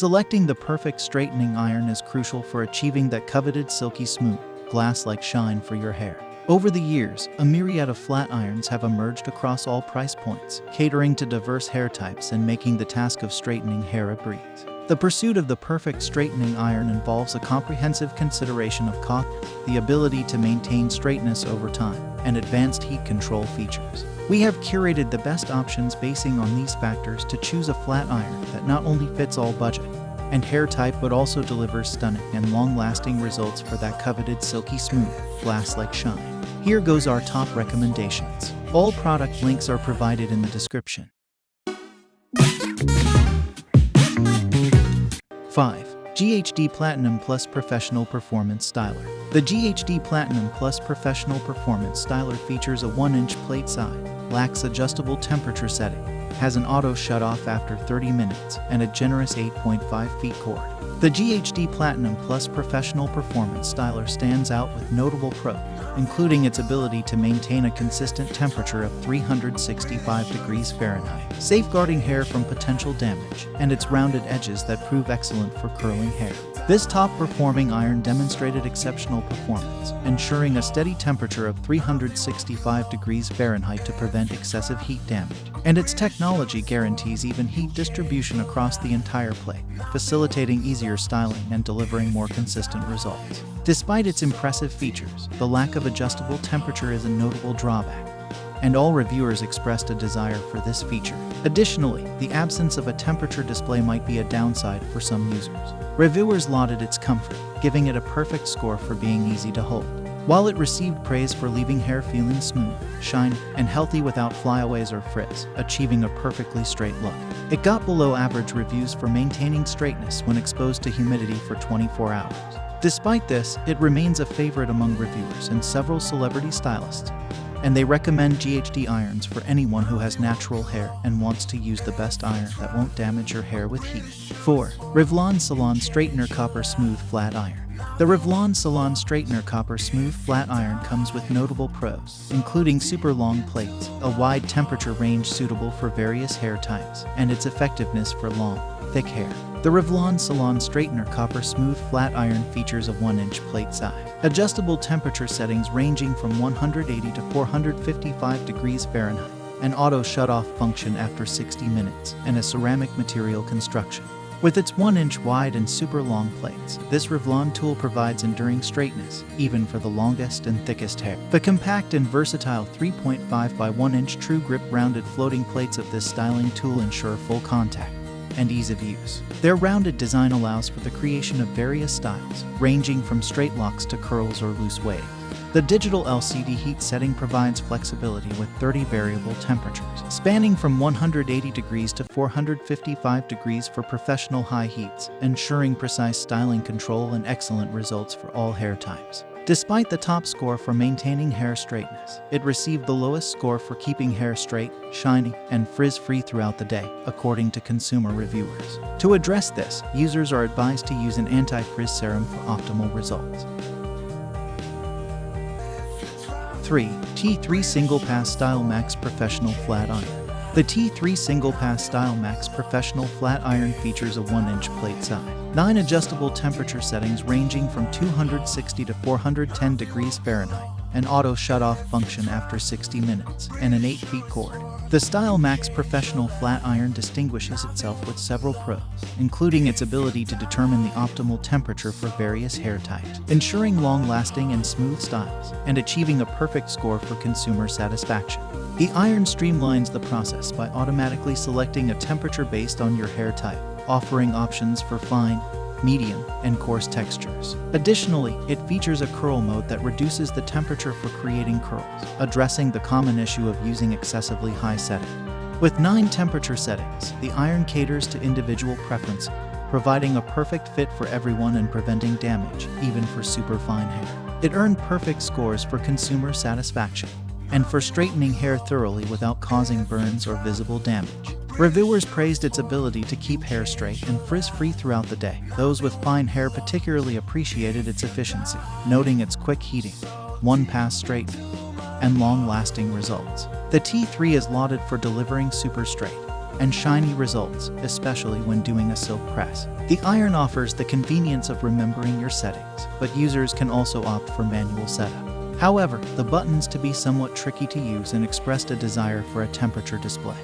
Selecting the perfect straightening iron is crucial for achieving that coveted silky smooth, glass-like shine for your hair. Over the years, a myriad of flat irons have emerged across all price points, catering to diverse hair types and making the task of straightening hair a breeze. The pursuit of the perfect straightening iron involves a comprehensive consideration of cost, the ability to maintain straightness over time, and advanced heat control features. We have curated the best options basing on these factors to choose a flat iron that not only fits all budget and hair type but also delivers stunning and long-lasting results for that coveted silky smooth, glass-like shine. Here goes our top recommendations. All product links are provided in the description. 5. GHD Platinum Plus Professional Performance Styler. The GHD Platinum Plus Professional Performance Styler features a 1-inch plate size, lacks adjustable temperature setting, has an auto shut-off after 30 minutes, and a generous 8.5 feet cord. The GHD Platinum Plus Professional Performance Styler stands out with notable pros, including its ability to maintain a consistent temperature of 365 degrees Fahrenheit, safeguarding hair from potential damage, and its rounded edges that prove excellent for curling hair. This top-performing iron demonstrated exceptional performance, ensuring a steady temperature of 365 degrees Fahrenheit to prevent excessive heat damage. And its technology guarantees even heat distribution across the entire plate, facilitating easier styling and delivering more consistent results. Despite its impressive features, the lack of adjustable temperature is a notable drawback, and all reviewers expressed a desire for this feature. Additionally, the absence of a temperature display might be a downside for some users. Reviewers lauded its comfort, giving it a perfect score for being easy to hold, while it received praise for leaving hair feeling smooth, shiny, and healthy without flyaways or frizz, achieving a perfectly straight look. It got below average reviews for maintaining straightness when exposed to humidity for 24 hours. Despite this, it remains a favorite among reviewers and several celebrity stylists, and they recommend GHD irons for anyone who has natural hair and wants to use the best iron that won't damage your hair with heat. 4. REVLON Salon Straightener Copper Smooth Flat Iron. The REVLON Salon Straightener Copper Smooth Flat Iron comes with notable pros, including super long plates, a wide temperature range suitable for various hair types, and its effectiveness for long, thick hair. The REVLON Salon Straightener Copper Smooth Flat Iron features a 1-inch plate size, adjustable temperature settings ranging from 180 to 455 degrees Fahrenheit, an auto shut-off function after 60 minutes, and a ceramic material construction. With its 1-inch wide and super long plates, this REVLON tool provides enduring straightness, even for the longest and thickest hair. The compact and versatile 3.5 by 1-inch true grip rounded floating plates of this styling tool ensure full contact and ease of use. Their rounded design allows for the creation of various styles, ranging from straight locks to curls or loose waves. The digital LCD heat setting provides flexibility with 30 variable temperatures, spanning from 180 degrees to 455 degrees for professional high heats, ensuring precise styling control and excellent results for all hair types. Despite the top score for maintaining hair straightness, it received the lowest score for keeping hair straight, shiny, and frizz-free throughout the day, according to consumer reviewers. To address this, users are advised to use an anti-frizz serum for optimal results. 3. T3 SinglePass StyleMax Professional Flat Iron. The T3 SinglePass StyleMax Professional Flat Iron features a 1-inch plate size, 9 adjustable temperature settings ranging from 260 to 410 degrees Fahrenheit, an auto shut-off function after 60 minutes, and an 8-feet cord. The StyleMax Professional Flat Iron distinguishes itself with several pros, including its ability to determine the optimal temperature for various hair types, ensuring long-lasting and smooth styles, and achieving a perfect score for consumer satisfaction. The iron streamlines the process by automatically selecting a temperature based on your hair type, offering options for fine, medium, and coarse textures. Additionally, it features a curl mode that reduces the temperature for creating curls, addressing the common issue of using excessively high setting. With 9 temperature settings, the iron caters to individual preference, providing a perfect fit for everyone and preventing damage, even for super fine hair. It earned perfect scores for consumer satisfaction and for straightening hair thoroughly without causing burns or visible damage. Reviewers praised its ability to keep hair straight and frizz-free throughout the day. Those with fine hair particularly appreciated its efficiency, noting its quick heating, one-pass straightening, and long-lasting results. The T3 is lauded for delivering super straight, and shiny results, especially when doing a silk press. The iron offers the convenience of remembering your settings, but users can also opt for manual setup. However, the buttons to be somewhat tricky to use and expressed a desire for a temperature display.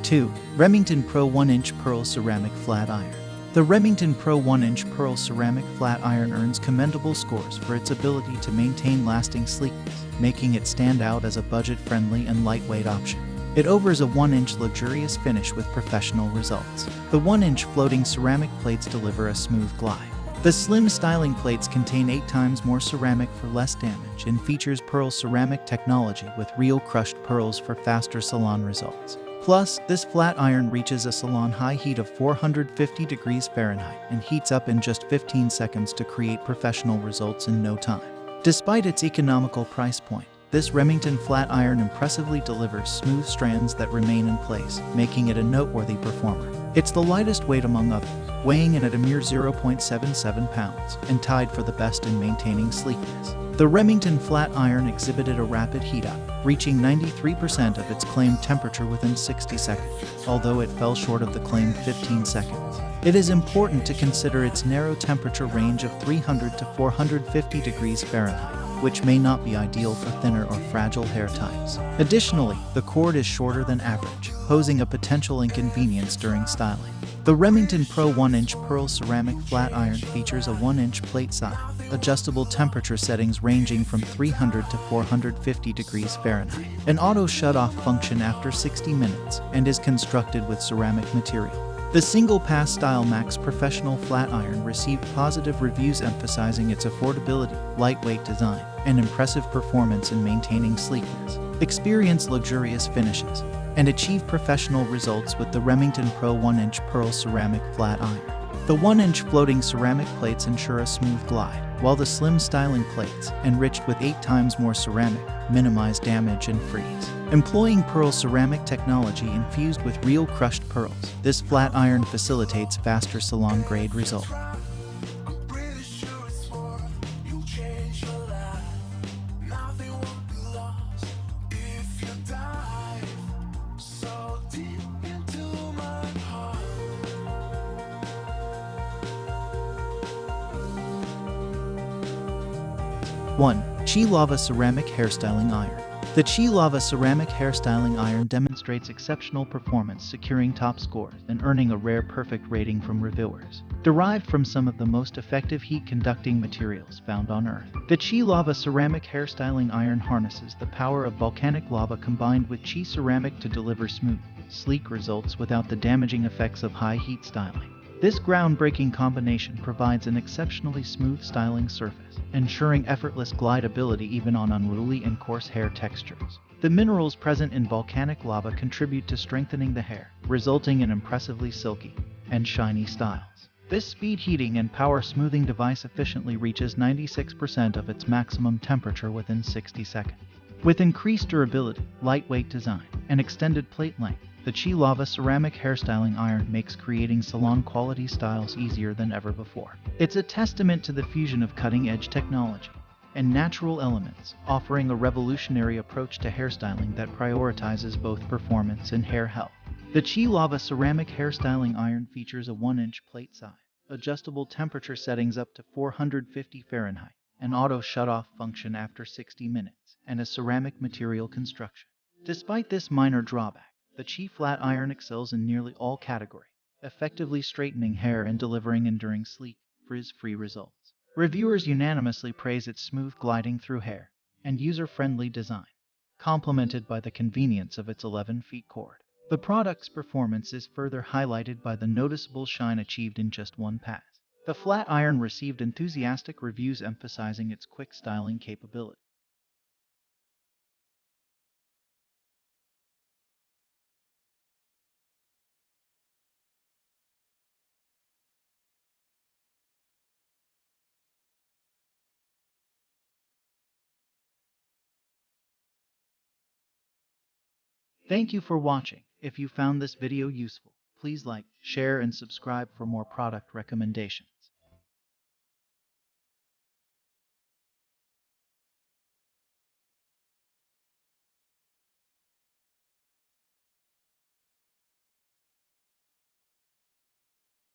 2. Remington Pro 1-inch Pearl Ceramic Flat Iron. The Remington Pro 1-inch Pearl Ceramic Flat Iron earns commendable scores for its ability to maintain lasting sleekness, making it stand out as a budget-friendly and lightweight option. It offers a 1-inch luxurious finish with professional results. The 1-inch floating ceramic plates deliver a smooth glide. The slim styling plates contain 8 times more ceramic for less damage and features pearl ceramic technology with real crushed pearls for faster salon results. Plus, this flat iron reaches a salon high heat of 450 degrees Fahrenheit and heats up in just 15 seconds to create professional results in no time. Despite its economical price point, this Remington flat iron impressively delivers smooth strands that remain in place, making it a noteworthy performer. It's the lightest weight among others, weighing in at a mere 0.77 pounds, and tied for the best in maintaining sleekness. The Remington flat iron exhibited a rapid heat-up, reaching 93% of its claimed temperature within 60 seconds, although it fell short of the claimed 15 seconds. It is important to consider its narrow temperature range of 300 to 450 degrees Fahrenheit, which may not be ideal for thinner or fragile hair types. Additionally, the cord is shorter than average, posing a potential inconvenience during styling. The Remington Pro 1-inch Pearl Ceramic Flat Iron features a 1-inch plate size, adjustable temperature settings ranging from 300 to 450 degrees Fahrenheit, an auto shut-off function after 60 minutes, and is constructed with ceramic material. The SinglePass StyleMax Professional Flat Iron received positive reviews emphasizing its affordability, lightweight design, and impressive performance in maintaining sleekness. Experience luxurious finishes and achieve professional results with the Remington Pro 1-inch Pearl Ceramic Flat Iron. The 1-inch floating ceramic plates ensure a smooth glide, while the slim styling plates, enriched with 8 times more ceramic, minimize damage and freeze. Employing pearl ceramic technology infused with real crushed pearls, this flat iron facilitates faster salon-grade results. One. Chi Lava Ceramic Hairstyling Iron. The Chi Lava Ceramic Hairstyling Iron demonstrates exceptional performance, securing top scores and earning a rare perfect rating from reviewers. Derived from some of the most effective heat-conducting materials found on Earth, the Chi Lava Ceramic Hairstyling Iron harnesses the power of volcanic lava combined with Chi ceramic to deliver smooth, sleek results without the damaging effects of high-heat styling. This groundbreaking combination provides an exceptionally smooth styling surface, ensuring effortless glideability even on unruly and coarse hair textures. The minerals present in volcanic lava contribute to strengthening the hair, resulting in impressively silky and shiny styles. This speed heating and power smoothing device efficiently reaches 96% of its maximum temperature within 60 seconds. With increased durability, lightweight design, and extended plate length, the Chi Lava Ceramic Hairstyling Iron makes creating salon-quality styles easier than ever before. It's a testament to the fusion of cutting-edge technology and natural elements, offering a revolutionary approach to hairstyling that prioritizes both performance and hair health. The Chi Lava Ceramic Hairstyling Iron features a 1-inch plate size, adjustable temperature settings up to 450 Fahrenheit, an auto shut-off function after 60 minutes, and a ceramic material construction. Despite this minor drawback, the Chi Flat Iron excels in nearly all categories, effectively straightening hair and delivering enduring sleek, frizz-free results. Reviewers unanimously praise its smooth gliding through hair and user-friendly design, complemented by the convenience of its 11-feet cord. The product's performance is further highlighted by the noticeable shine achieved in just one pass. The flat iron received enthusiastic reviews emphasizing its quick styling capability. Thank you for watching. If you found this video useful, please like, share, and subscribe for more product recommendations.